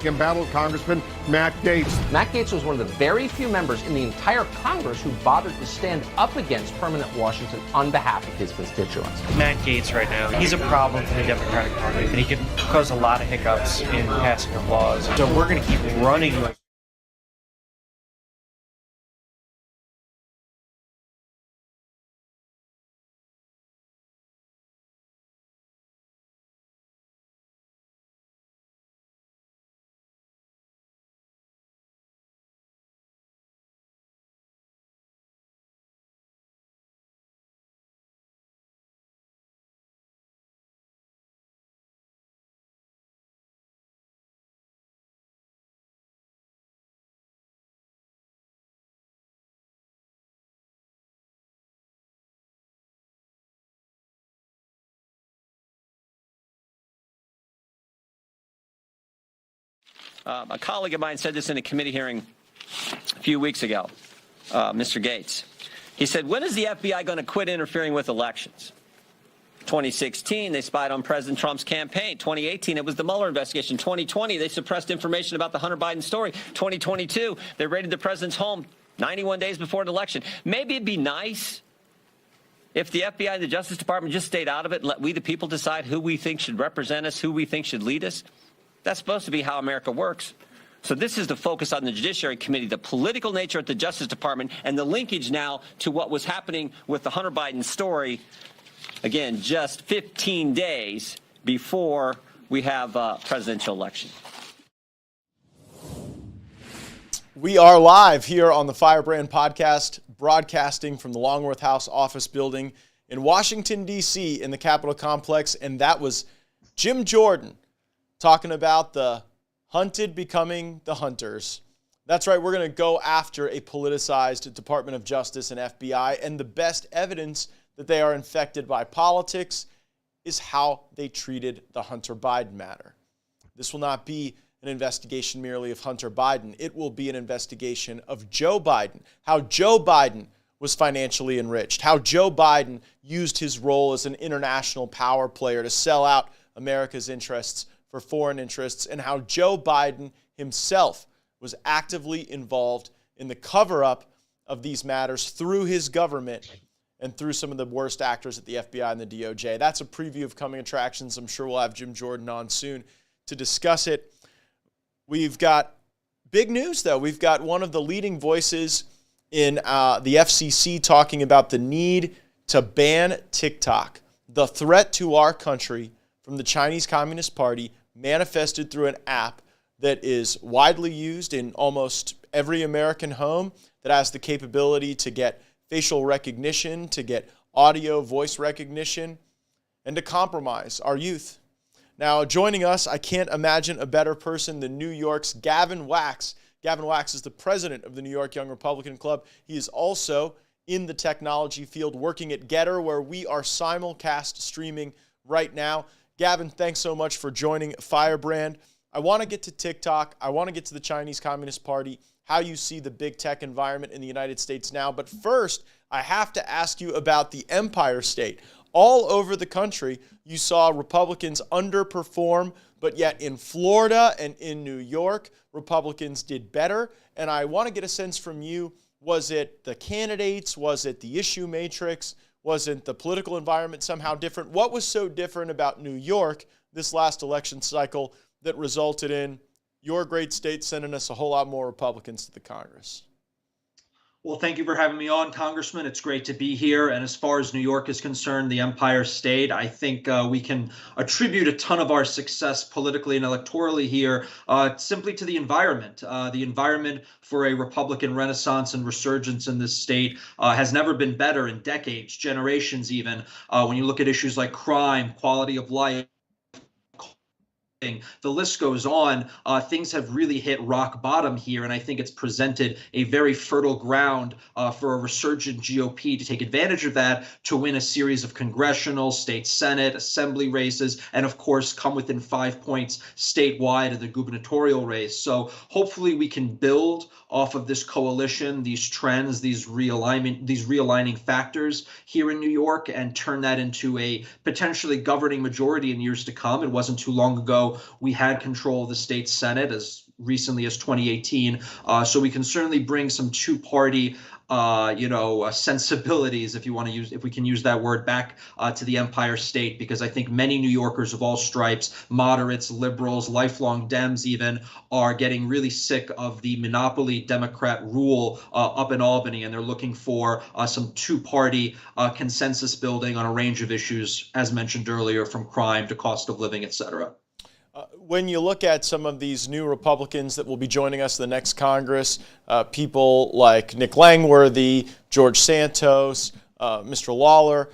embattled Congressman Matt Gaetz. Matt Gaetz was one of the very few members in the entire Congress who bothered to stand up against permanent Washington on behalf of his constituents. Matt Gaetz right now, he's a problem for the Democratic Party, and he can cause a lot of hiccups in passing of laws. So we're going to keep running. A colleague of mine said this in a committee hearing a few weeks ago, Mr. Gaetz. He said, when is the FBI going to quit interfering with elections? 2016, they spied on President Trump's campaign. 2018, it was the Mueller investigation. 2020, they suppressed information about the Hunter Biden story. 2022, they raided the president's home 91 days before an election. Maybe it'd be nice if the FBI and the Justice Department just stayed out of it and let we the people decide who we think should represent us, who we think should lead us. That's supposed to be how America works. So this is the focus on the Judiciary Committee, the political nature at the Justice Department, and the linkage now to what was happening with the Hunter Biden story. Again, just 15 days before we have a presidential election. We are live here on the Firebrand podcast, broadcasting from the Longworth House office building in Washington, D.C. in the Capitol complex, and that was Jim Jordan talking about the hunted becoming the hunters. That's right, we're going to go after a politicized Department of Justice and FBI, and the best evidence that they are infected by politics is how they treated the Hunter Biden matter. This will not be an investigation merely of Hunter Biden. It will be an investigation of Joe Biden, how Joe Biden was financially enriched, how Joe Biden used his role as an international power player to sell out America's interests for foreign interests, and how Joe Biden himself was actively involved in the cover-up of these matters through his government and through some of the worst actors at the FBI and the DOJ. That's a preview of coming attractions. I'm sure we'll have Jim Jordan on soon to discuss it. We've got big news, though. We've got one of the leading voices in the FCC talking about the need to ban TikTok. The threat to our country from the Chinese Communist Party manifested through an app that is widely used in almost every American home, that has the capability to get facial recognition, to get audio, voice recognition, and to compromise our youth. Now, joining us, I can't imagine a better person than New York's Gavin Wax. Gavin Wax is the president of the New York Young Republican Club. He is also in the technology field working at Getter, where we are simulcast streaming right now. Gavin, thanks so much for joining Firebrand. I want to get to TikTok. I want to get to the Chinese Communist Party, how you see the big tech environment in the United States now. But first, I have to ask you about the Empire State. All over the country, you saw Republicans underperform, but yet in Florida and in New York, Republicans did better. And I want to get a sense from you, was it the candidates? Was it the issue matrix? Wasn't the political environment somehow different? What was so different about New York this last election cycle that resulted in your great state sending us a whole lot more Republicans to the Congress? Well, thank you for having me on, Congressman. It's great to be here. And as far as New York is concerned, the Empire State, I think we can attribute a ton of our success politically and electorally here simply to the environment. The environment for a Republican renaissance and resurgence in this state has never been better in decades, generations even. When you look at issues like crime, quality of life, the list goes on. Things have really hit rock bottom here, and I think it's presented a very fertile ground for a resurgent GOP to take advantage of that, to win a series of congressional, state senate, assembly races, and of course come within 5 points statewide of the gubernatorial race. So hopefully we can build off of this coalition, these trends, these realigning factors here in New York, and turn that into a potentially governing majority in years to come. It wasn't too long ago ago, we had control of the state Senate as recently as 2018. So we can certainly bring some two-party sensibilities, if we can use that word, back to the Empire State, because I think many New Yorkers of all stripes, moderates, liberals, lifelong Dems even, are getting really sick of the monopoly Democrat rule up in Albany, and they're looking for some two-party consensus building on a range of issues, as mentioned earlier, from crime to cost of living, et cetera. When you look at some of these new Republicans that will be joining us in the next Congress, people like Nick Langworthy, George Santos, Mr. Lawler,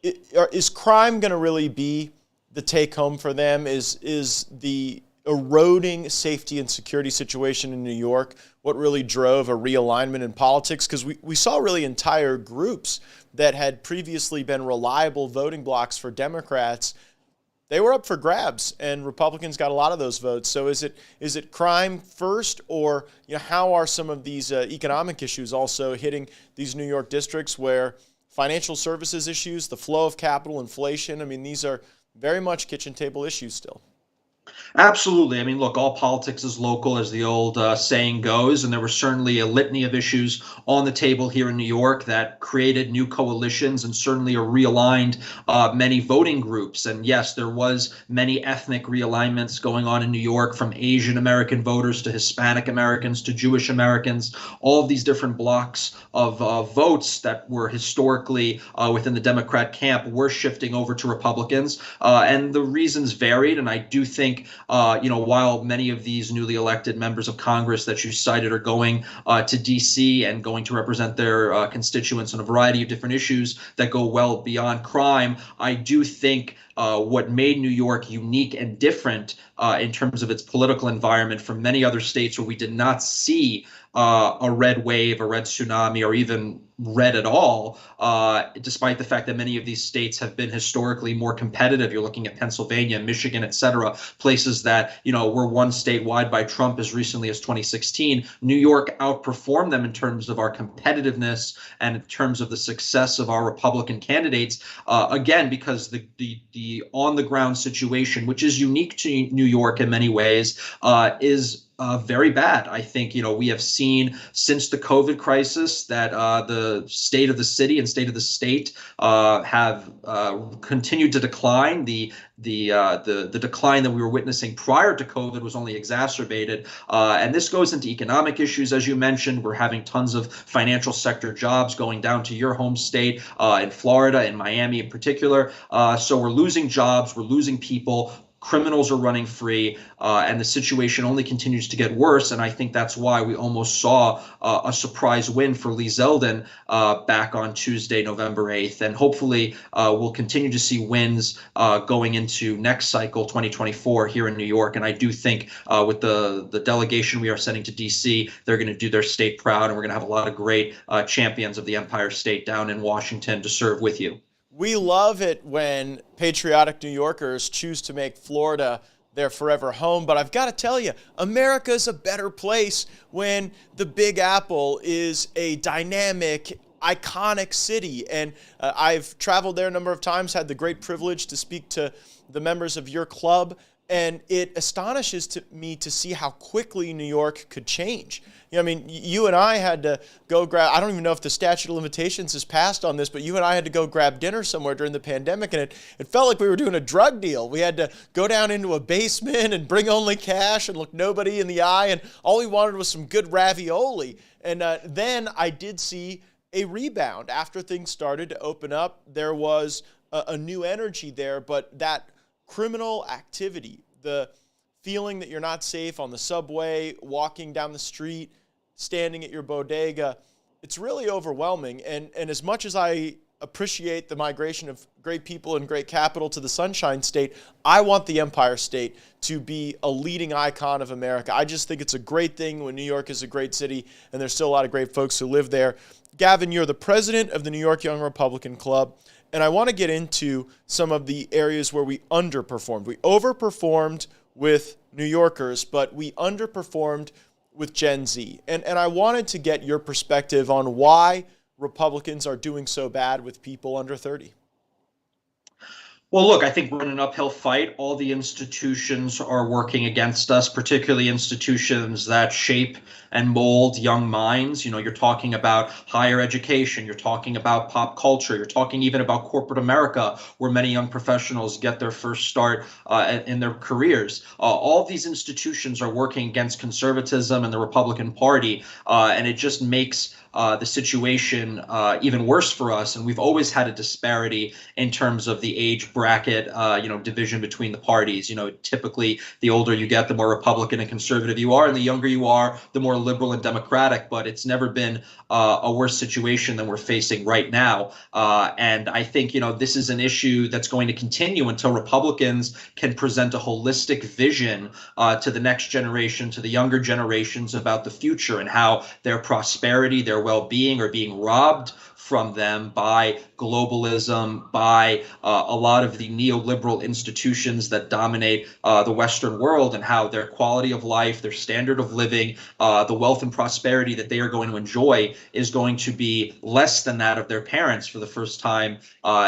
is crime going to really be the take-home for them? Is the eroding safety and security situation in New York what really drove a realignment in politics? Because we saw really entire groups that had previously been reliable voting blocks for Democrats. They were up for grabs, and Republicans got a lot of those votes. So is it crime first, or how are some of these economic issues also hitting these New York districts where financial services issues, the flow of capital, inflation, I mean, these are very much kitchen table issues still? Absolutely. I mean, look, all politics is local, as the old saying goes, and there were certainly a litany of issues on the table here in New York that created new coalitions and certainly realigned many voting groups. And yes, there was many ethnic realignments going on in New York, from Asian American voters to Hispanic Americans to Jewish Americans. All of these different blocks of votes that were historically within the Democrat camp were shifting over to Republicans, and the reasons varied. And I do think while many of these newly elected members of Congress that you cited are going to D.C. and going to represent their constituents on a variety of different issues that go well beyond crime, I do think what made New York unique and different in terms of its political environment from many other states where we did not see a red wave, a red tsunami, or even red at all, despite the fact that many of these states have been historically more competitive. You're looking at Pennsylvania, Michigan, et cetera, places that, were won statewide by Trump as recently as 2016. New York outperformed them in terms of our competitiveness and in terms of the success of our Republican candidates, again, because the on-the-ground situation, which is unique to New York in many ways, is very bad. I think, we have seen since the COVID crisis that the state of the city and state of the state have continued to decline. The decline that we were witnessing prior to COVID was only exacerbated. And this goes into economic issues, as you mentioned. We're having tons of financial sector jobs going down to your home state in Florida, in Miami in particular. So we're losing jobs, we're losing people. Criminals are running free, and the situation only continues to get worse. And I think that's why we almost saw a surprise win for Lee Zeldin back on Tuesday, November 8th. And hopefully we'll continue to see wins going into next cycle, 2024, here in New York. And I do think with the delegation we are sending to D.C., they're going to do their state proud, and we're going to have a lot of great champions of the Empire State down in Washington to serve with you. We love it when patriotic New Yorkers choose to make Florida their forever home, but I've got to tell you, America's a better place when the Big Apple is a dynamic, iconic city. And I've traveled there a number of times, had the great privilege to speak to the members of your club, and it astonishes me to see how quickly New York could change. I mean, you and I had to go grab, I don't even know if the statute of limitations has passed on this, but you and I had to go grab dinner somewhere during the pandemic, and it felt like we were doing a drug deal. We had to go down into a basement and bring only cash and look nobody in the eye, and all we wanted was some good ravioli. And then I did see a rebound. After things started to open up, there was a new energy there, but that criminal activity, the feeling that you're not safe on the subway, walking down the street, standing at your bodega, it's really overwhelming. And as much as I appreciate the migration of great people and great capital to the Sunshine State, I want the Empire State to be a leading icon of America. I just think it's a great thing when New York is a great city, and there's still a lot of great folks who live there. Gavin, you're the president of the New York Young Republican Club, and I want to get into some of the areas where we underperformed. We overperformed with New Yorkers, but we underperformed with Gen Z. And I wanted to get your perspective on why Republicans are doing so bad with people under 30. Well, look, I think we're in an uphill fight. All the institutions are working against us, particularly institutions that shape and mold young minds. You're talking about higher education, you're talking about pop culture, you're talking even about corporate America, where many young professionals get their first start in their careers. All of these institutions are working against conservatism and the Republican Party, and it just makes the situation even worse for us. And we've always had a disparity in terms of the age bracket, division between the parties. Typically the older you get, the more Republican and conservative you are, and the younger you are, the more liberal and democratic. But it's never been a worse situation than we're facing right now. And I think, this is an issue that's going to continue until Republicans can present a holistic vision to the next generation, to the younger generations, about the future and how their prosperity, their well-being are being robbed from them by globalism, by a lot of the neoliberal institutions that dominate the Western world, and how their quality of life, their standard of living, the wealth and prosperity that they are going to enjoy is going to be less than that of their parents for the first time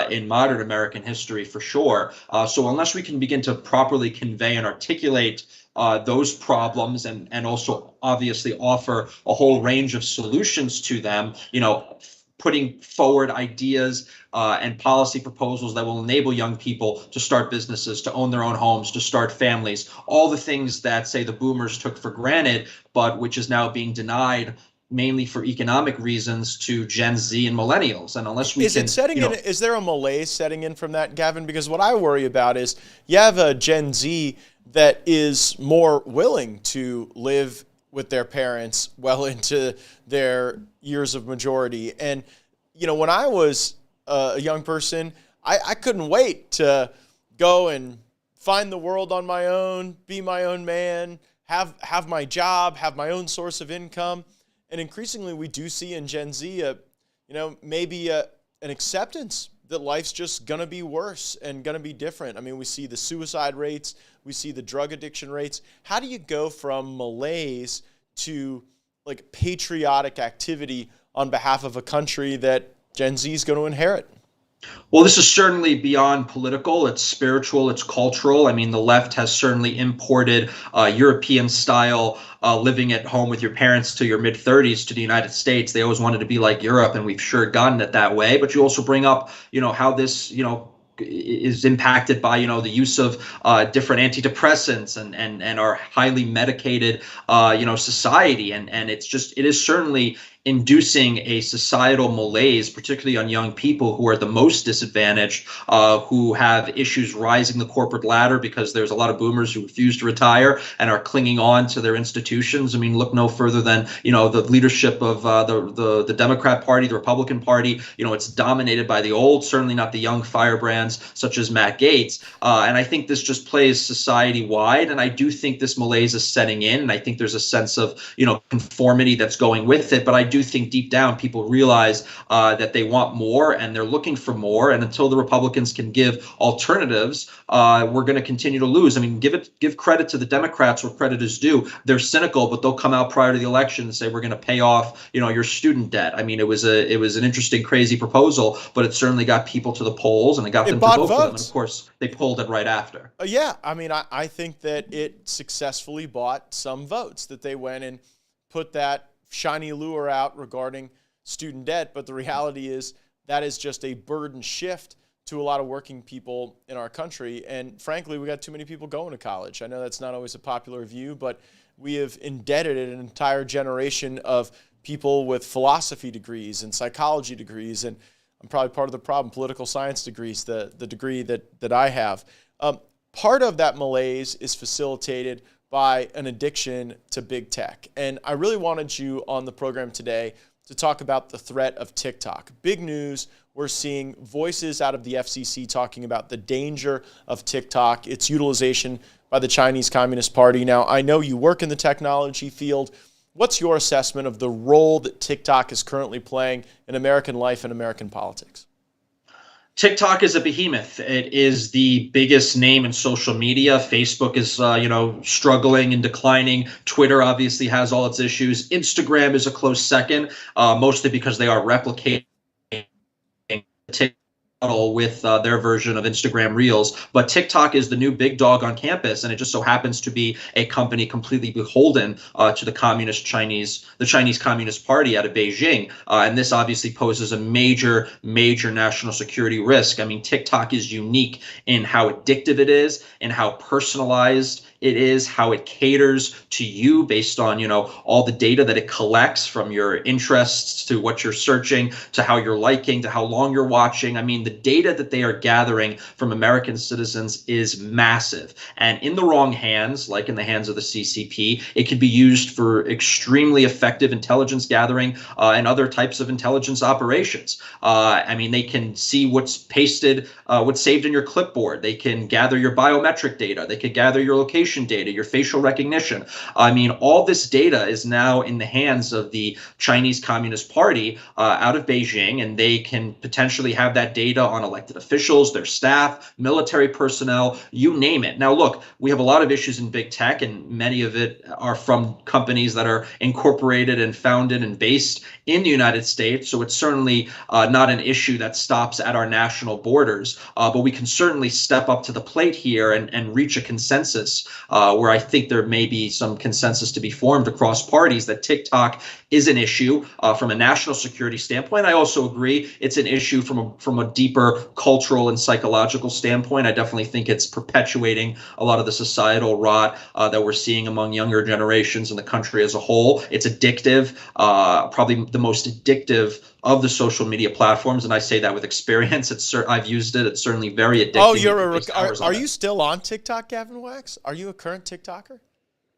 in modern American history, for sure. So unless we can begin to properly convey and articulate those problems and also obviously offer a whole range of solutions to them, putting forward ideas and policy proposals that will enable young people to start businesses, to own their own homes, to start families, all the things that, say, the boomers took for granted, but which is now being denied mainly for economic reasons to Gen Z and millennials. And unless we is there a malaise setting in from that, Gavin? Because what I worry about is you have a Gen Z that is more willing to live with their parents well into their years of majority. And, when I was a young person, I couldn't wait to go and find the world on my own, be my own man, have my job, have my own source of income. And increasingly we do see in Gen Z, maybe an acceptance that life's just going to be worse and going to be different. I mean, we see the suicide rates, we see the drug addiction rates. How do you go from malaise to patriotic activity on behalf of a country that Gen Z is going to inherit? Well, this is certainly beyond political. It's spiritual. It's cultural. I mean, the left has certainly imported European style living at home with your parents to your mid-30s to the United States. They always wanted to be like Europe, and we've sure gotten it that way. But you also bring up, how this, is impacted by, the use of different antidepressants and our highly medicated, society. And it is certainly inducing a societal malaise, particularly on young people who are the most disadvantaged, who have issues rising the corporate ladder because there's a lot of boomers who refuse to retire and are clinging on to their institutions. I mean, look no further than, the leadership of the Democrat Party, the Republican Party. It's dominated by the old, certainly not the young firebrands such as Matt Gaetz. And I think this just plays society-wide. And I do think this malaise is setting in. And I think there's a sense of, conformity that's going with it. But I do think deep down people realize that they want more and they're looking for more. And until the Republicans can give alternatives, we're going to continue to lose. I mean, give credit to the Democrats where credit is due. They're cynical, but they'll come out prior to the election and say we're going to pay off, your student debt. I mean, it was an interesting, crazy proposal, but it certainly got people to the polls and it got them to vote for them. And of course, they pulled it right after. Yeah, I mean, I think that it successfully bought some votes, that they went and put that shiny lure out regarding student debt. But the reality is that is just a burden shift to a lot of working people in our country. And frankly, we got too many people going to college. I know that's not always a popular view, but we have indebted an entire generation of people with philosophy degrees and psychology degrees, and I'm probably part of the problem, political science degrees, the degree that I have. Part of that malaise is facilitated by an addiction to big tech. And I really wanted you on the program today to talk about the threat of TikTok. Big news, we're seeing voices out of the FCC talking about the danger of TikTok, its utilization by the Chinese Communist Party. Now, I know you work in the technology field. What's your assessment of the role that TikTok is currently playing in American life and American politics? TikTok is a behemoth. It is the biggest name in social media. Facebook is, struggling and declining. Twitter obviously has all its issues. Instagram is a close second, mostly because they are replicating TikTok with their version of Instagram Reels, but TikTok is the new big dog on campus, and it just so happens to be a company completely beholden to the Chinese Communist Party out of Beijing, and this obviously poses a major national security risk. I mean, TikTok is unique in how addictive it is, and how personalized it is, how it caters to you based on, all the data that it collects from your interests to what you're searching to how you're liking to how long you're watching. I mean, the data that they are gathering from American citizens is massive. And in the wrong hands, like in the hands of the CCP, it can be used for extremely effective intelligence gathering and other types of intelligence operations. I mean, they can see what's pasted, what's saved in your clipboard. They can gather your biometric data. They could gather your location data, your facial recognition. I mean, all this data is now in the hands of the Chinese Communist Party out of Beijing, and they can potentially have that data on elected officials, their staff, military personnel, you name it. Now, look, we have a lot of issues in big tech, and many of it are from companies that are incorporated and founded and based in the United States. So it's certainly not an issue that stops at our national borders, but we can certainly step up to the plate here and reach a consensus where I think there may be some consensus to be formed across parties that TikTok is an issue from a national security standpoint. I also agree it's an issue from a deeper cultural and psychological standpoint. I definitely think it's perpetuating a lot of the societal rot that we're seeing among younger generations in the country as a whole. It's addictive, probably the most addictive of the social media platforms, and I say that with experience. I've used it. It's certainly very addictive. Oh, are you still on TikTok, Gavin Wax? Are you a current TikToker?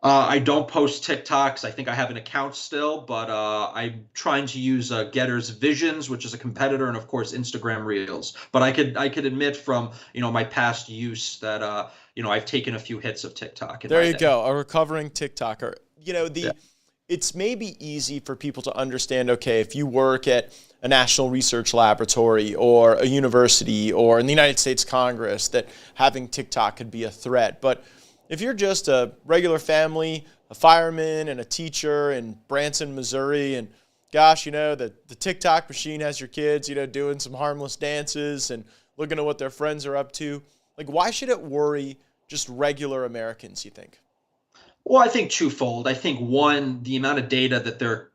I don't post TikToks. I think I have an account still, but I'm trying to use Getter's Visions, which is a competitor, and of course Instagram Reels. But I could admit from my past use that I've taken a few hits of TikTok. There you go, a recovering TikToker. It's maybe easy for people to understand, okay, if you work at a national research laboratory or a university or in the United States Congress, that having TikTok could be a threat. But if you're just a regular family, a fireman and a teacher in Branson, Missouri, and gosh, the TikTok machine has your kids, doing some harmless dances and looking at what their friends are up to, like, why should it worry just regular Americans, you think? Well, I think twofold. I think one, the amount of data that they're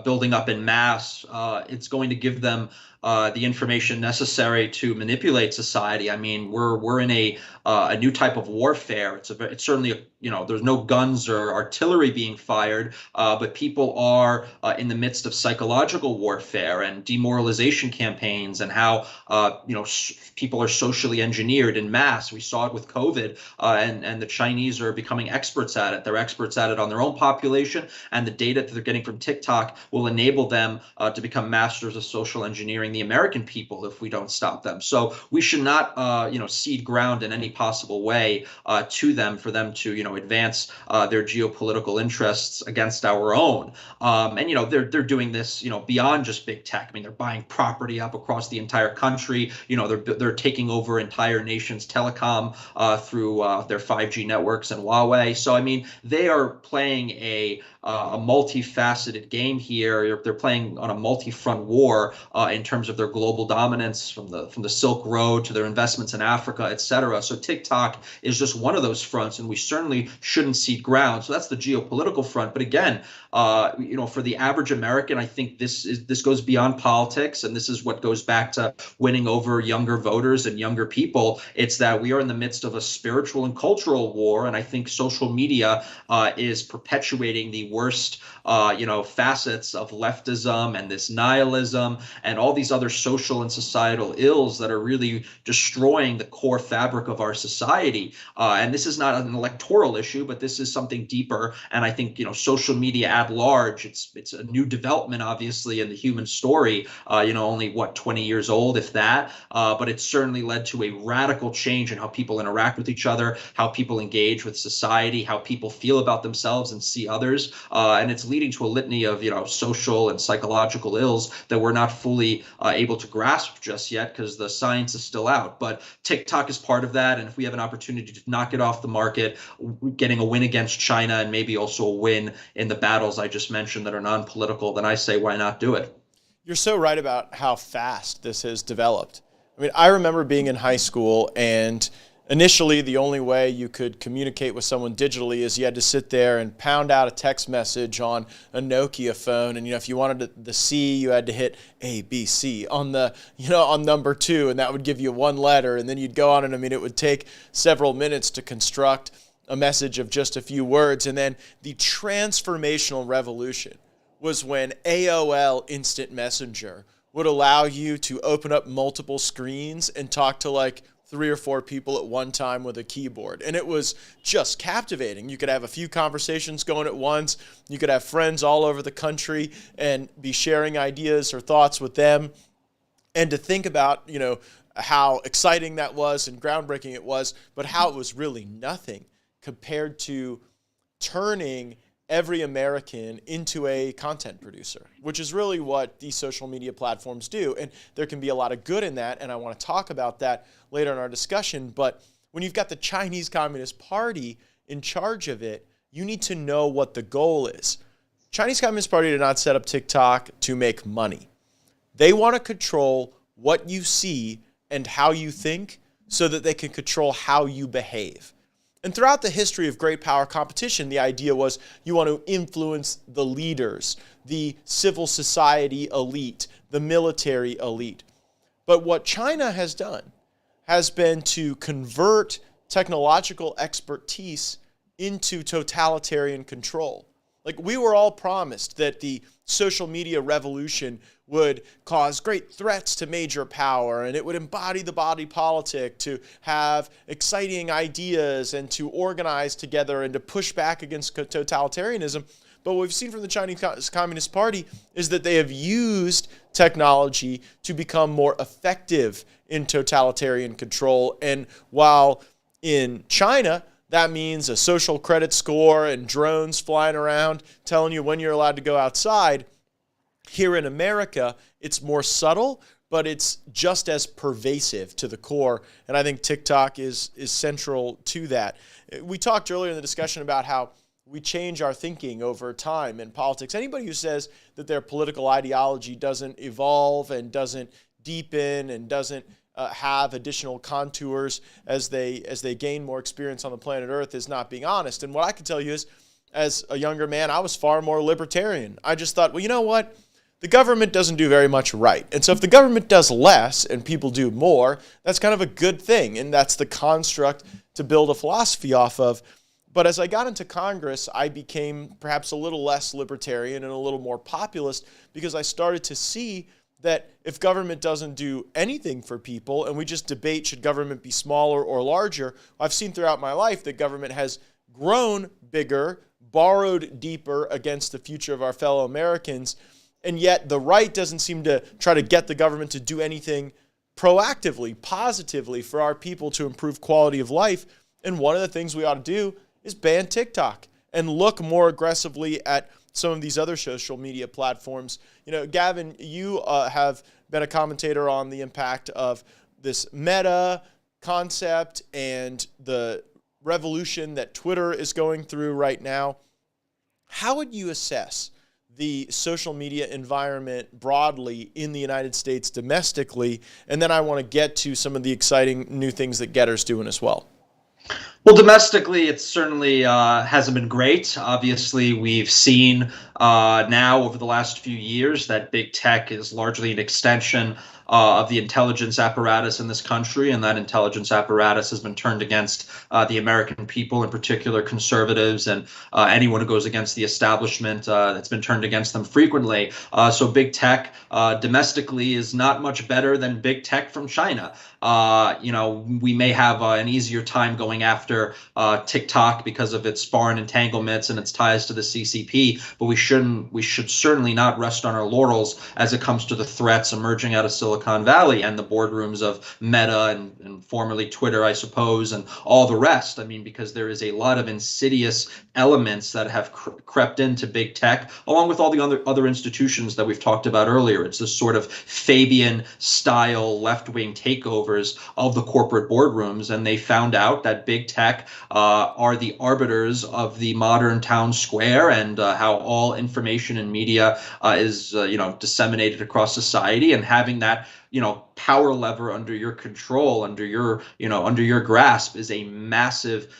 building up in mass, it's going to give them the information necessary to manipulate society. I mean, we're in a new type of warfare. It's certainly there's no guns or artillery being fired, but people are in the midst of psychological warfare and demoralization campaigns, and how people are socially engineered in mass. We saw it with COVID, and the Chinese are becoming experts at it. They're experts at it on their own population, and the data that they're getting from TikTok will enable them to become masters of social engineering the American people if we don't stop them. So we should not cede ground in any possible way to them for them to advance their geopolitical interests against our own. And they're doing this beyond just big tech. I mean, they're buying property up across the entire country. They're taking over entire nations' telecom through their 5G networks and Huawei. So I mean, they are playing a multifaceted game here. They're playing on a multi-front war in terms of their global dominance, from the Silk Road to their investments in Africa, et cetera. So TikTok is just one of those fronts, and we certainly shouldn't cede ground. So that's the geopolitical front. But again, for the average American, I think this goes beyond politics, and this is what goes back to winning over younger voters and younger people. It's that we are in the midst of a spiritual and cultural war, and I think social media is perpetuating the worst facets of leftism and this nihilism and all these other social and societal ills that are really destroying the core fabric of our society. And this is not an electoral issue, but this is something deeper. And I think social media at large, it's a new development, obviously, in the human story. Only 20 years old, if that. But it's certainly led to a radical change in how people interact with each other, how people engage with society, how people feel about themselves and see others. And it's leading to a litany of social and psychological ills that we're not fully able to grasp just yet, because the science is still out. But TikTok is part of that, and if we have an opportunity to knock it off the market, getting a win against China and maybe also a win in the battles I just mentioned that are non-political, then I say why not do it? You're so right about how fast this has developed. I mean, I remember being in high school, and initially the only way you could communicate with someone digitally is you had to sit there and pound out a text message on a Nokia phone. And, if you wanted the C, you had to hit A, B, C on the, on number 2, and that would give you one letter. And then you'd go on, and it would take several minutes to construct a message of just a few words. And then the transformational revolution was when AOL Instant Messenger would allow you to open up multiple screens and talk to like 3 or 4 people at one time with a keyboard. And it was just captivating. You could have a few conversations going at once. You could have friends all over the country and be sharing ideas or thoughts with them. And to think about, how exciting that was and groundbreaking it was, but how it was really nothing compared to turning every American into a content producer, which is really what these social media platforms do. And there can be a lot of good in that, and I want to talk about that later in our discussion. But when you've got the Chinese Communist Party in charge of it, you need to know what the goal is. Chinese Communist Party did not set up TikTok to make money. They want to control what you see and how you think so that they can control how you behave. And throughout the history of great power competition, the idea was you want to influence the leaders, the civil society elite, the military elite. But what China has done has been to convert technological expertise into totalitarian control. Like, we were all promised that the social media revolution would cause great threats to major power, and it would embody the body politic to have exciting ideas and to organize together and to push back against totalitarianism. But what we've seen from the Chinese Communist Party is that they have used technology to become more effective in totalitarian control. And while in China, that means a social credit score and drones flying around telling you when you're allowed to go outside, here in America, it's more subtle, but it's just as pervasive to the core. And I think TikTok is central to that. We talked earlier in the discussion about how we change our thinking over time in politics. Anybody who says that their political ideology doesn't evolve and doesn't deepen and doesn't have additional contours as they gain more experience on the planet Earth is not being honest. And what I can tell you is, as a younger man, I was far more libertarian. I just thought, well, you know what? The government doesn't do very much right. And so if the government does less and people do more, that's kind of a good thing. And that's the construct to build a philosophy off of. But as I got into Congress, I became perhaps a little less libertarian and a little more populist because I started to see that if government doesn't do anything for people and we just debate should government be smaller or larger, I've seen throughout my life that government has grown bigger, borrowed deeper against the future of our fellow Americans, and yet the right doesn't seem to try to get the government to do anything proactively, positively for our people to improve quality of life. And one of the things we ought to do is ban TikTok and look more aggressively at some of these other social media platforms. Gavin, you have been a commentator on the impact of this meta concept and the revolution that Twitter is going through right now. How would you assess the social media environment broadly in the United States domestically? And then I want to get to some of the exciting new things that Getter's doing as well. Well, domestically, it certainly hasn't been great. Obviously, we've seen now over the last few years that big tech is largely an extension of the intelligence apparatus in this country, and that intelligence apparatus has been turned against the American people, in particular conservatives, and anyone who goes against the establishment. That's been turned against them frequently. So big tech domestically is not much better than big tech from China. We may have an easier time going after TikTok because of its foreign entanglements and its ties to the CCP, but we should certainly not rest on our laurels as it comes to the threats emerging out of Silicon Valley and the boardrooms of Meta and formerly Twitter, I suppose, and all the rest. I mean, because there is a lot of insidious elements that have crept into big tech, along with all the other institutions that we've talked about earlier. It's this sort of Fabian-style left-wing takeovers of the corporate boardrooms, and they found out that big tech are the arbiters of the modern town square and how all information and media is disseminated across society, and having that power lever under your control, under your grasp, is a massive,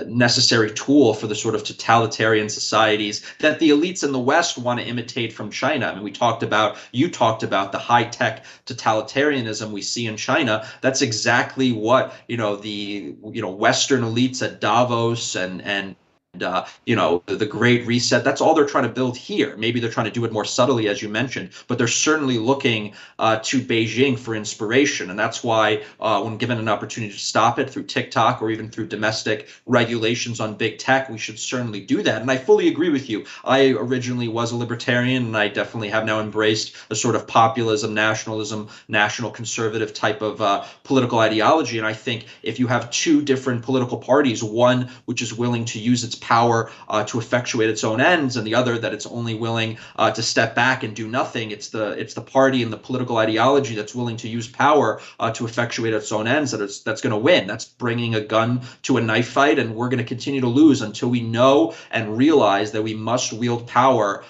necessary tool for the sort of totalitarian societies that the elites in the West want to imitate from China. I mean, you talked about the high-tech totalitarianism we see in China. That's exactly what, the Western elites at Davos and the Great Reset, that's all they're trying to build here. Maybe they're trying to do it more subtly, as you mentioned, but they're certainly looking to Beijing for inspiration. And that's why when given an opportunity to stop it through TikTok or even through domestic regulations on big tech, we should certainly do that. And I fully agree with you. I originally was a libertarian, and I definitely have now embraced a sort of populism, nationalism, national conservative type of political ideology. And I think if you have two different political parties, one which is willing to use its power to effectuate its own ends, and the other that it's only willing to step back and do nothing, it's the party and the political ideology that's willing to use power to effectuate its own ends that's going to win. That's bringing a gun to a knife fight, and we're going to continue to lose until we know and realize that we must wield power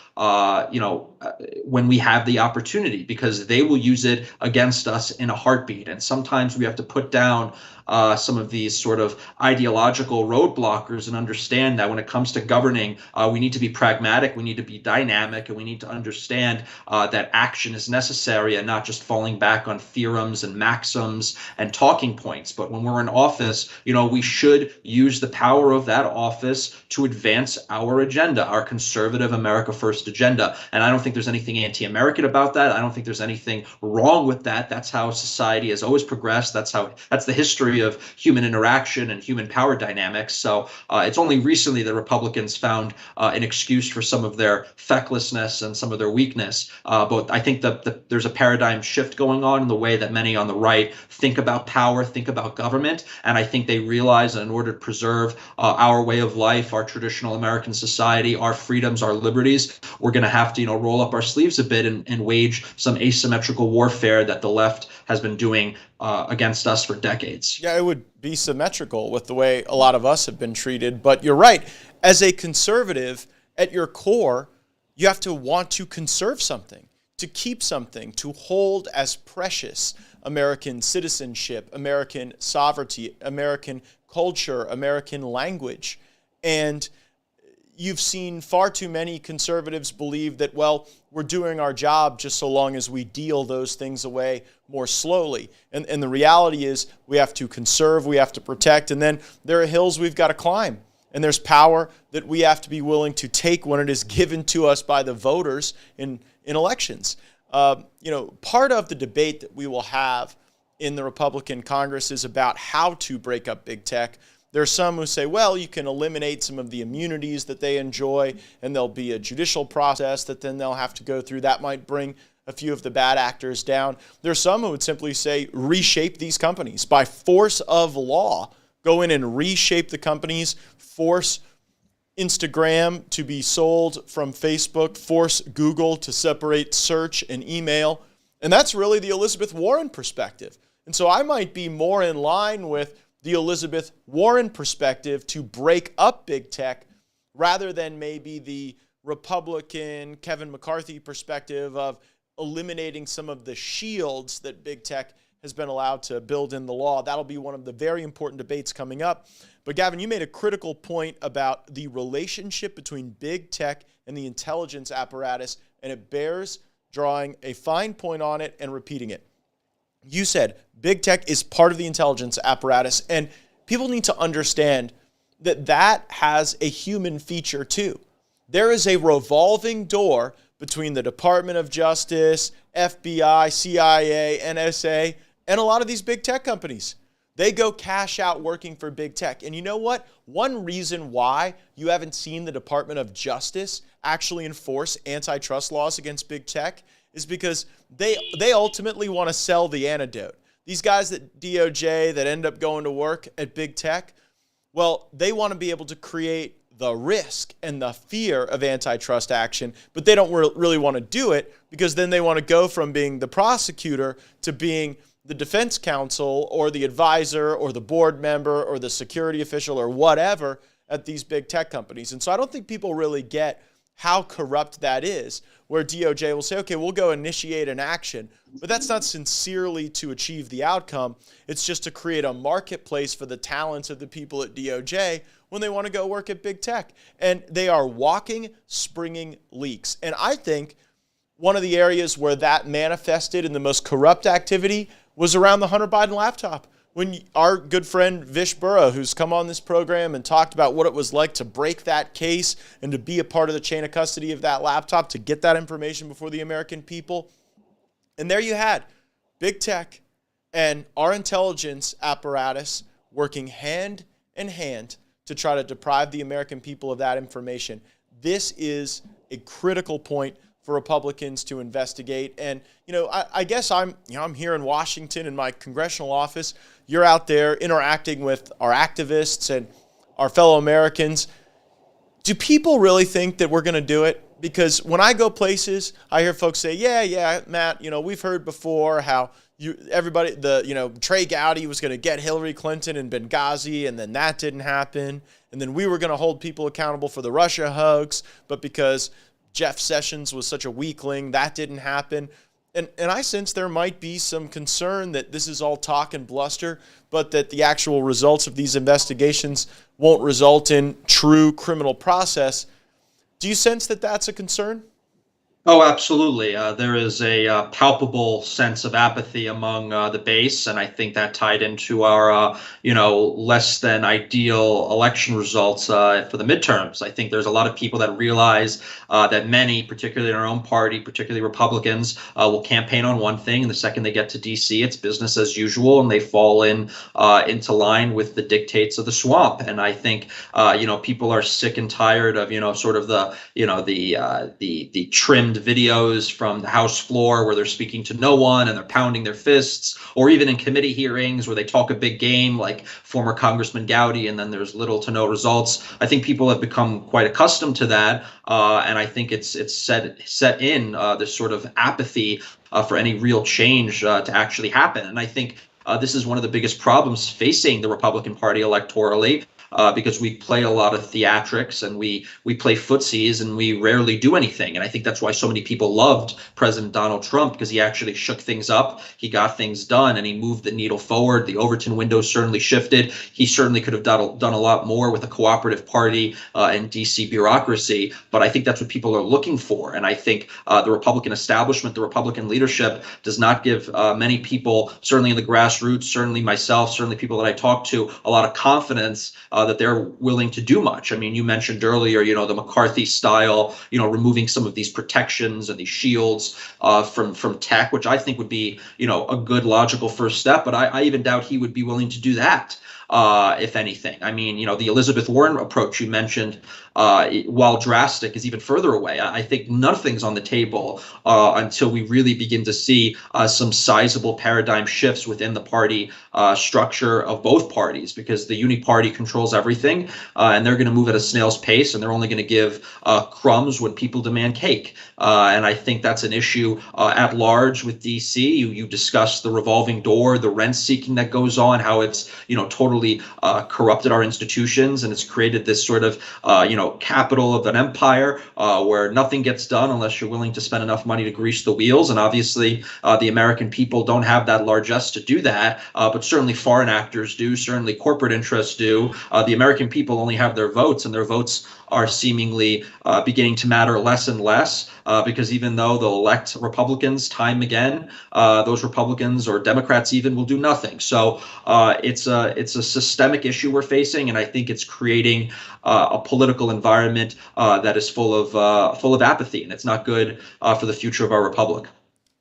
when we have the opportunity, because they will use it against us in a heartbeat. And sometimes we have to put down some of these sort of ideological roadblockers and understand that when it comes to governing, we need to be pragmatic, we need to be dynamic, and we need to understand that action is necessary and not just falling back on theorems and maxims and talking points. But when we're in office, we should use the power of that office to advance our agenda, our conservative America First agenda. And I don't think there's anything anti-American about that. I don't think there's anything wrong with that. That's how society has always progressed. That's the history of human interaction and human power dynamics. So it's only recently that Republicans found an excuse for some of their fecklessness and some of their weakness. But I think that there's a paradigm shift going on in the way that many on the right think about power, think about government. And I think they realize that in order to preserve our way of life, our traditional American society, our freedoms, our liberties, we're going to have to, roll up our sleeves a bit and wage some asymmetrical warfare that the left has been doing against us for decades. Yeah, it would be symmetrical with the way a lot of us have been treated. But you're right. As a conservative, at your core, you have to want to conserve something, to keep something, to hold as precious American citizenship, American sovereignty, American culture, American language. And you've seen far too many conservatives believe that, well, we're doing our job just so long as we deal those things away more slowly. And the reality is we have to conserve, we have to protect, and then there are hills we've got to climb. And there's power that we have to be willing to take when it is given to us by the voters in elections. Part of the debate that we will have in the Republican Congress is about how to break up big tech. There are some who say, well, you can eliminate some of the immunities that they enjoy, and there'll be a judicial process that then they'll have to go through. That might bring a few of the bad actors down. There are some who would simply say, reshape these companies. By force of law, go in and reshape the companies, force Instagram to be sold from Facebook, force Google to separate search and email. And that's really the Elizabeth Warren perspective. And so I might be more in line with the Elizabeth Warren perspective to break up big tech rather than maybe the Republican Kevin McCarthy perspective of eliminating some of the shields that big tech has been allowed to build in the law. That'll be one of the very important debates coming up. But Gavin, you made a critical point about the relationship between big tech and the intelligence apparatus, and it bears drawing a fine point on it and repeating it. You said big tech is part of the intelligence apparatus, and people need to understand that that has a human feature too. There is a revolving door between the Department of Justice, FBI, CIA, NSA, and a lot of these big tech companies. They go cash out working for big tech. And you know what? One reason why you haven't seen the Department of Justice actually enforce antitrust laws against big tech is because they ultimately want to sell the antidote. These guys at DOJ that end up going to work at big tech, well, they want to be able to create the risk and the fear of antitrust action, but they don't really want to do it because then they want to go from being the prosecutor to being the defense counsel or the advisor or the board member or the security official or whatever at these big tech companies. And so I don't think people really get how corrupt that is. where DOJ will say, okay, we'll go initiate an action, but that's not sincerely to achieve the outcome. It's just to create a marketplace for the talents of the people at DOJ when they want to go work at big tech. And they are walking, springing leaks. And I think one of the areas where that manifested in the most corrupt activity was around the Hunter Biden laptop. When our good friend Vish Burra, who's come on this program and talked about what it was like to break that case and to be a part of the chain of custody of that laptop, to get that information before the American people. And there you had big tech and our intelligence apparatus working hand in hand to try to deprive the American people of that information. This is a critical point for Republicans to investigate. And, I guess I'm here in Washington in my congressional office. You're out there interacting with our activists and our fellow Americans. Do people really think that we're going to do it? Because when I go places, I hear folks say, yeah, Matt, we've heard before how Trey Gowdy was going to get Hillary Clinton in Benghazi, and then that didn't happen. And then we were going to hold people accountable for the Russia hugs, but because Jeff Sessions was such a weakling, that didn't happen. And I sense there might be some concern that this is all talk and bluster, but that the actual results of these investigations won't result in true criminal process. Do you sense that that's a concern? Oh, absolutely. There is a palpable sense of apathy among the base, and I think that tied into our, less than ideal election results for the midterms. I think there's a lot of people that realize that many, particularly in our own party, particularly Republicans, will campaign on one thing, and the second they get to D.C., it's business as usual, and they fall into line with the dictates of the swamp. And I think, people are sick and tired of, sort of the trimmed videos from the House floor where they're speaking to no one and they're pounding their fists, or even in committee hearings where they talk a big game like former Congressman Gowdy and then there's little to no results. I think people have become quite accustomed to that, and I think it's set in this sort of apathy for any real change to actually happen. And I think this is one of the biggest problems facing the Republican Party electorally. Because we play a lot of theatrics and we play footsies and we rarely do anything. And I think that's why so many people loved President Donald Trump, because he actually shook things up. He got things done and he moved the needle forward. The Overton window certainly shifted. He certainly could have done a lot more with a cooperative party and DC bureaucracy. But I think that's what people are looking for. And I think the Republican establishment, the Republican leadership does not give many people, certainly in the grassroots, certainly myself, certainly people that I talk to, a lot of confidence that they're willing to do much. I mean, you mentioned earlier, the McCarthy style, removing some of these protections and these shields from tech, which I think would be, a good logical first step. But I even doubt he would be willing to do that. If anything. I mean, the Elizabeth Warren approach you mentioned, while drastic, is even further away. I think nothing's on the table until we really begin to see some sizable paradigm shifts within the party structure of both parties, because the Uni Party controls everything, and they're going to move at a snail's pace, and they're only going to give crumbs when people demand cake. And I think that's an issue at large with DC. You discussed the revolving door, the rent seeking that goes on, how it's, totally corrupted our institutions, and it's created this sort of, capital of an empire where nothing gets done unless you're willing to spend enough money to grease the wheels. And obviously, the American people don't have that largesse to do that, but certainly foreign actors do, certainly corporate interests do. The American people only have their votes, and their votes are seemingly beginning to matter less and less, because even though they'll elect Republicans time again, those Republicans or Democrats even will do nothing. So it's a systemic issue we're facing, and I think it's creating a political environment that is full of apathy, and it's not good for the future of our republic.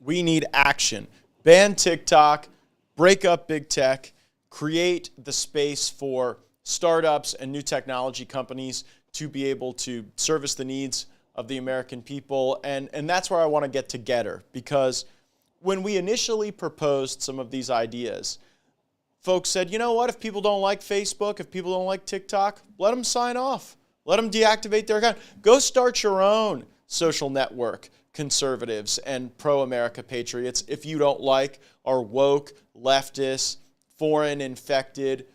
We need action. Ban TikTok, break up big tech, create the space for startups and new technology companies to be able to service the needs of the American people. And that's where I want to get together, because when we initially proposed some of these ideas, folks said, you know what, if people don't like Facebook, if people don't like TikTok, let them sign off. Let them deactivate their account. Go start your own social network, conservatives and pro-America patriots, if you don't like our woke, leftist, foreign-infected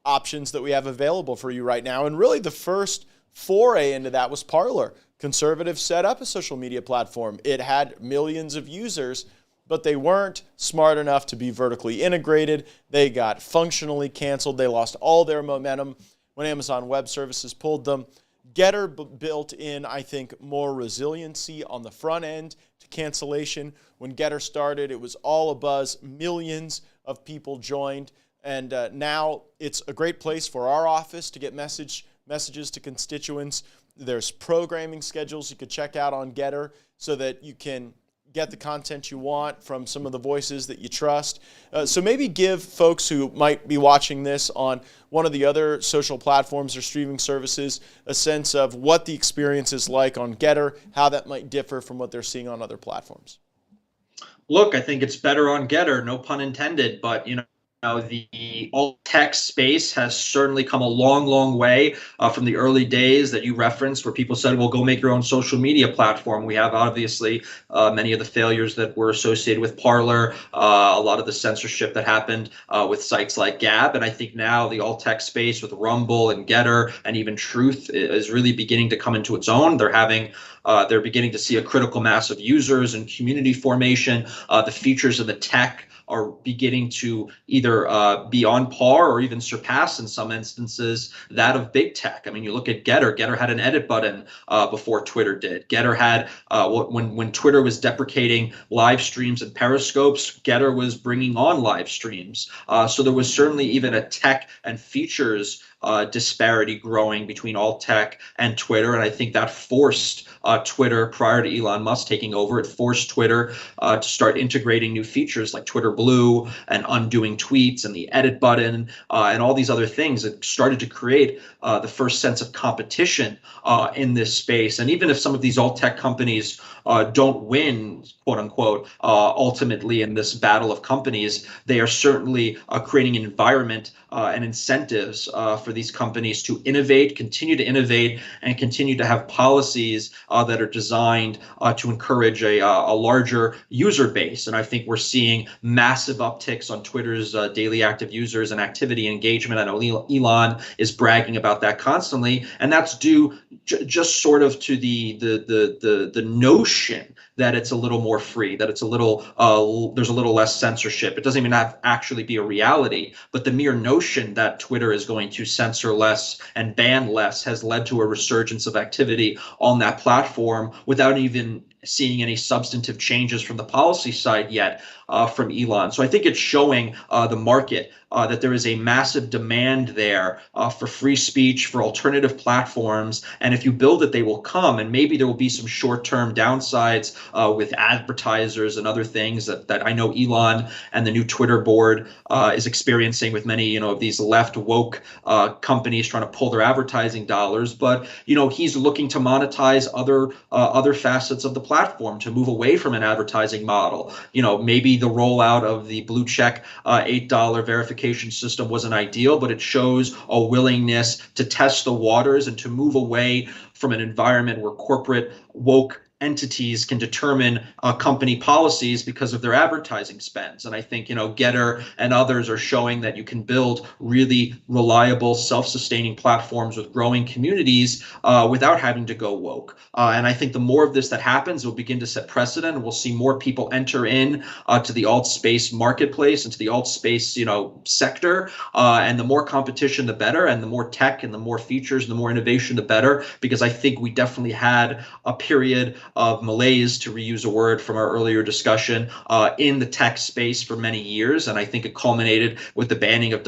options that we have available for you right now. And really the first foray into that was Parler. conservatives set up a social media platform. It had millions of users, but they weren't smart enough to be vertically integrated. They got functionally canceled. They lost all their momentum when Amazon Web Services pulled them. Getter built in, I think, more resiliency on the front end to cancellation. When Getter started, it was all abuzz. Millions of people joined. And now it's a great place for our office to get messages to constituents. There's programming schedules you could check out on Getter so that you can get the content you want from some of the voices that you trust. So maybe give folks who might be watching this on one of the other social platforms or streaming services a sense of what the experience is like on Getter, how that might differ from what they're seeing on other platforms. Look, I think it's better on Getter, no pun intended, but the alt tech space has certainly come a long, long way from the early days that you referenced, where people said, well, go make your own social media platform. We have obviously many of the failures that were associated with Parler, a lot of the censorship that happened with sites like Gab. And I think now the alt tech space with Rumble and Getter and even Truth is really beginning to come into its own. They're beginning to see a critical mass of users and community formation. The features of the tech are beginning to either be on par or even surpass, in some instances, that of big tech. I mean, you look at Getter. Getter had an edit button before Twitter did. Getter had, when Twitter was deprecating live streams and periscopes, Getter was bringing on live streams. So there was certainly even a tech and features disparity growing between alt tech and Twitter. And I think that forced Twitter, prior to Elon Musk taking over, it forced Twitter to start integrating new features like Twitter Blue and undoing tweets and the edit button and all these other things. It started to create the first sense of competition in this space. And even if some of these alt tech companies don't win, quote unquote, ultimately in this battle of companies, they are certainly creating an environment and incentives for these companies to innovate, continue to innovate, and continue to have policies that are designed to encourage a larger user base. And I think we're seeing massive upticks on Twitter's daily active users and activity engagement. I know Elon is bragging about that constantly, and that's due just sort of to the notion that it's a little more free, that it's a little there's a little less censorship. It doesn't even have actually be a reality, but the mere notion that Twitter is going to censor less and ban less has led to a resurgence of activity on that platform without even seeing any substantive changes from the policy side yet from Elon. So I think it's showing the market that there is a massive demand there for free speech, for alternative platforms. And if you build it, they will come. And maybe there will be some short-term downsides with advertisers and other things that I know Elon and the new Twitter board is experiencing with many, of these left woke companies trying to pull their advertising dollars. But, he's looking to monetize other facets of the platform, to move away from an advertising model. Maybe the rollout of the blue check $8 verification system wasn't ideal, but it shows a willingness to test the waters and to move away from an environment where corporate woke entities can determine company policies because of their advertising spends. And I think, Getter and others are showing that you can build really reliable, self-sustaining platforms with growing communities without having to go woke. And I think the more of this that happens, we'll begin to set precedent, and we'll see more people enter in to the alt space marketplace and to the alt space, sector. And the more competition, the better, and the more tech and the more features and the more innovation, the better, because I think we definitely had a period of malaise, to reuse a word from our earlier discussion, in the tech space for many years. And I think it culminated with the banning of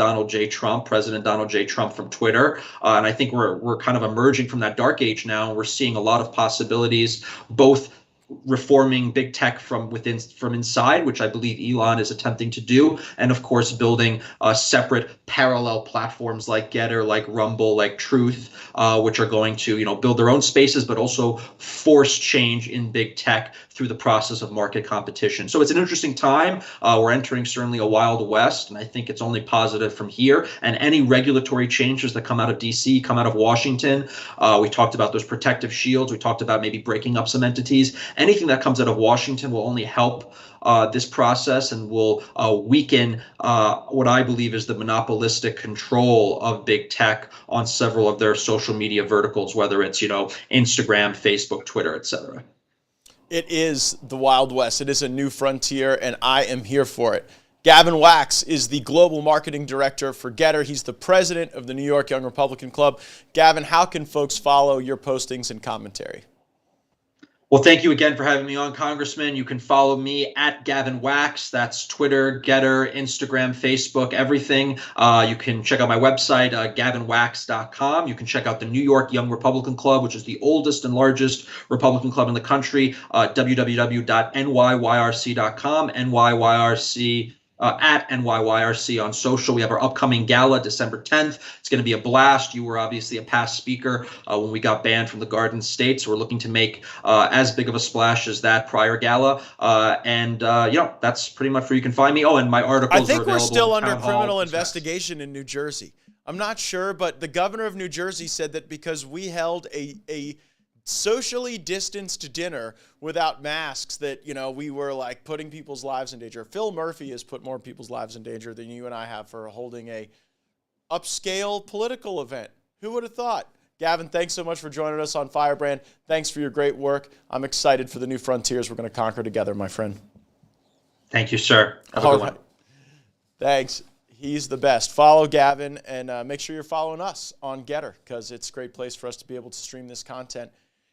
President Donald J. Trump from Twitter. And I think we're kind of emerging from that dark age now, and we're seeing a lot of possibilities, both reforming big tech from inside, which I believe Elon is attempting to do, and of course building separate parallel platforms like Getter, like Rumble, like Truth, which are going to build their own spaces, but also force change in big tech through the process of market competition. So it's an interesting time. We're entering certainly a wild west, and I think it's only positive from here. And any regulatory changes that come out of DC, come out of Washington, we talked about those protective shields, we talked about maybe breaking up some entities. Anything that comes out of Washington will only help this process and will weaken what I believe is the monopolistic control of big tech on several of their social media verticals, whether it's, Instagram, Facebook, Twitter, etc. It is the Wild West. It is a new frontier, and I am here for it. Gavin Wax is the global marketing director for Getter. He's the president of the New York Young Republican Club. Gavin, how can folks follow your postings and commentary? Well, thank you again for having me on, Congressman. You can follow me at Gavin Wax. That's Twitter, Getter, Instagram, Facebook, everything. You can check out my website, gavinwax.com. You can check out the New York Young Republican Club, which is the oldest and largest Republican club in the country, www.nyyrc.com, NYYRC. At NYYRC on social. We have our upcoming gala December 10th. It's going to be a blast. You were obviously a past speaker when we got banned from the Garden State, so we're looking to make as big of a splash as that prior gala. That's pretty much where you can find me. Oh, and my articles are available. I think we're still under criminal investigation in New Jersey. I'm not sure, but the governor of New Jersey said that because we held a socially distanced dinner without masks that, we were like putting people's lives in danger. Phil Murphy has put more people's lives in danger than you and I have for holding a upscale political event. Who would have thought? Gavin, thanks so much for joining us on Firebrand. Thanks for your great work. I'm excited for the new frontiers we're going to conquer together, my friend. Thank you, sir. Have a good one. Thanks. He's the best. Follow Gavin and make sure you're following us on Getter because it's a great place for us to be able to stream this content.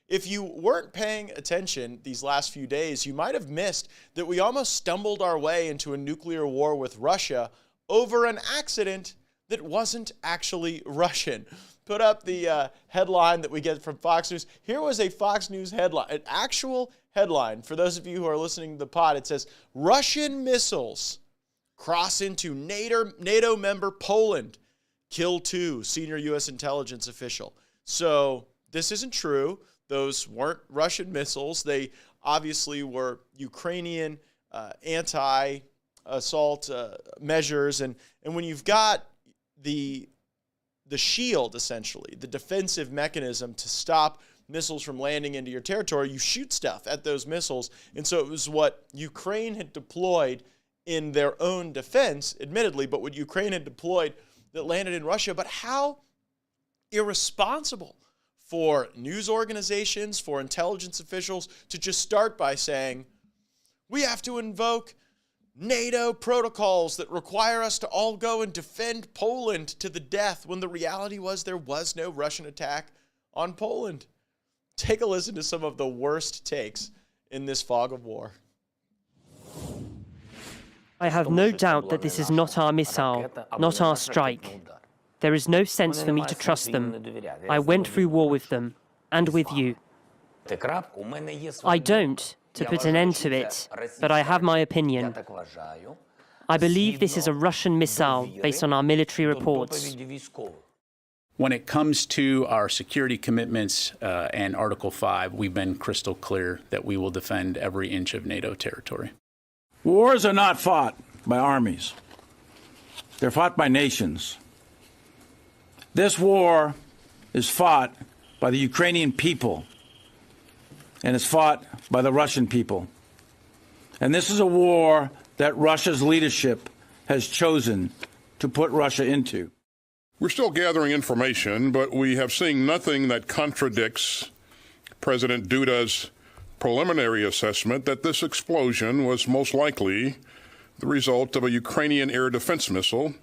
If you weren't paying attention these last few days, you might have missed that we almost stumbled our way into a nuclear war with Russia over an accident that wasn't actually Russian. Put up the headline that we get from Fox News. Here was a Fox News headline, an actual headline. For those of you who are listening to the pod, it says, Russian missiles cross into NATO member Poland, kill 2 senior U.S. intelligence official. So this isn't true. Those weren't Russian missiles. They obviously were Ukrainian anti-assault measures. And when you've got the shield, essentially, the defensive mechanism to stop missiles from landing into your territory, you shoot stuff at those missiles. And so it was what Ukraine had deployed in their own defense, admittedly, but what Ukraine had deployed that landed in Russia. But how irresponsible for news organizations, for intelligence officials to just start by saying, we have to invoke NATO protocols that require us to all go and defend Poland to the death, when the reality was there was no Russian attack on Poland. Take a listen to some of the worst takes in this fog of war. I have no doubt that this is not our missile, not our strike. There is no sense for me to trust them. I went through war with them, and with you. I don't, to put an end to it, but I have my opinion. I believe this is a Russian missile based on our military reports. When it comes to our security commitments and Article 5, we've been crystal clear that we will defend every inch of NATO territory. Wars are not fought by armies. They're fought by nations. This war is fought by the Ukrainian people, and it's fought by the Russian people. And this is a war that Russia's leadership has chosen to put Russia into. We're still gathering information, but we have seen nothing that contradicts President Duda's preliminary assessment that this explosion was most likely the result of a Ukrainian air defense missile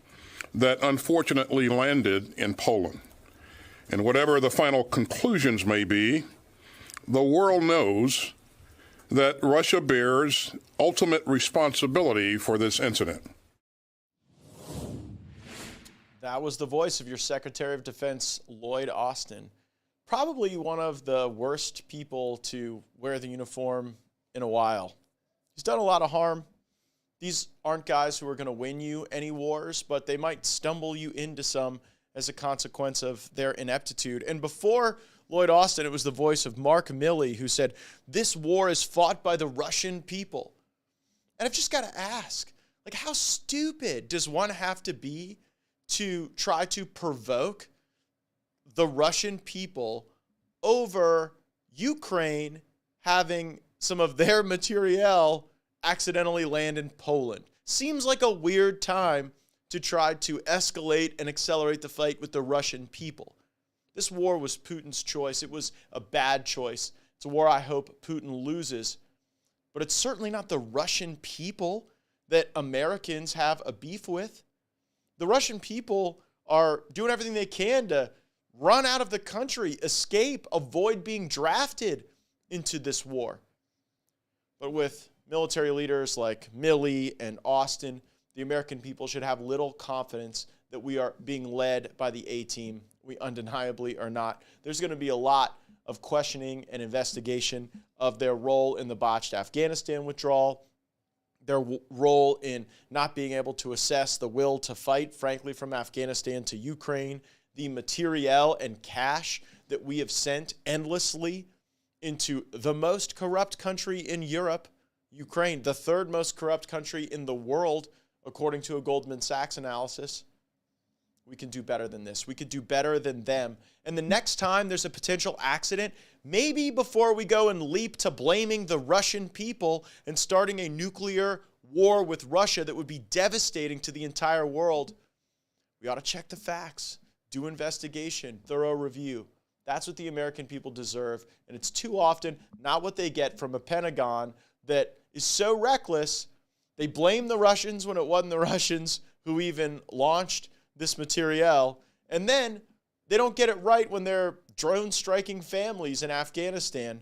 that unfortunately landed in Poland. And whatever the final conclusions may be, the world knows that Russia bears ultimate responsibility for this incident. That was the voice of your Secretary of Defense, Lloyd Austin. Probably one of the worst people to wear the uniform in a while. He's done a lot of harm. These aren't guys who are going to win you any wars, but they might stumble you into some as a consequence of their ineptitude. And before Lloyd Austin, it was the voice of Mark Milley who said, this war is fought by the Russian people. And I've just got to ask, how stupid does one have to be to try to provoke the Russian people over Ukraine having some of their materiel accidentally land in Poland. Seems like a weird time to try to escalate and accelerate the fight with the Russian people. This war was Putin's choice. It was a bad choice. It's a war I hope Putin loses. But it's certainly not the Russian people that Americans have a beef with. The Russian people are doing everything they can to run out of the country, escape, avoid being drafted into this war. But with military leaders like Milley and Austin, the American people should have little confidence that we are being led by the A-team. We undeniably are not. There's going to be a lot of questioning and investigation of their role in the botched Afghanistan withdrawal, their role in not being able to assess the will to fight, frankly, from Afghanistan to Ukraine, the materiel and cash that we have sent endlessly into the most corrupt country in Europe, Ukraine, the third most corrupt country in the world, according to a Goldman Sachs analysis. We can do better than this. We could do better than them. And the next time there's a potential accident, maybe before we go and leap to blaming the Russian people and starting a nuclear war with Russia that would be devastating to the entire world, we ought to check the facts, do investigation, thorough review. That's what the American people deserve. And it's too often not what they get from a Pentagon that is so reckless. They blame the Russians when it wasn't the Russians who even launched this materiel, and then they don't get it right when they're drone striking families in Afghanistan.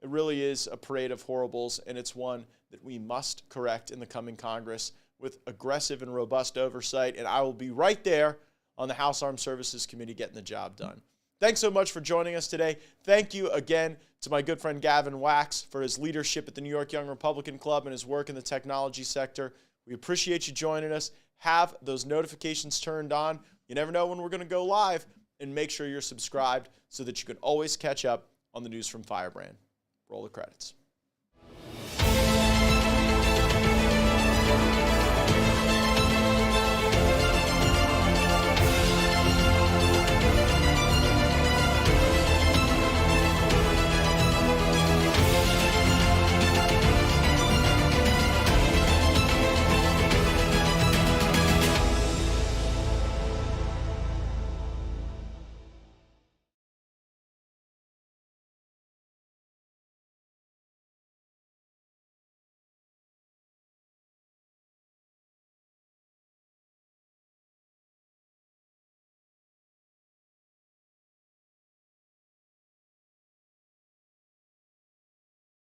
It really is a parade of horribles, and it's one that we must correct in the coming Congress with aggressive and robust oversight, and I will be right there on the House Armed Services Committee getting the job done. Thanks so much for joining us today. Thank you again to my good friend Gavin Wax for his leadership at the New York Young Republican Club and his work in the technology sector. We appreciate you joining us. Have those notifications turned on. You never know when we're going to go live, and make sure you're subscribed so that you can always catch up on the news from Firebrand. Roll the credits.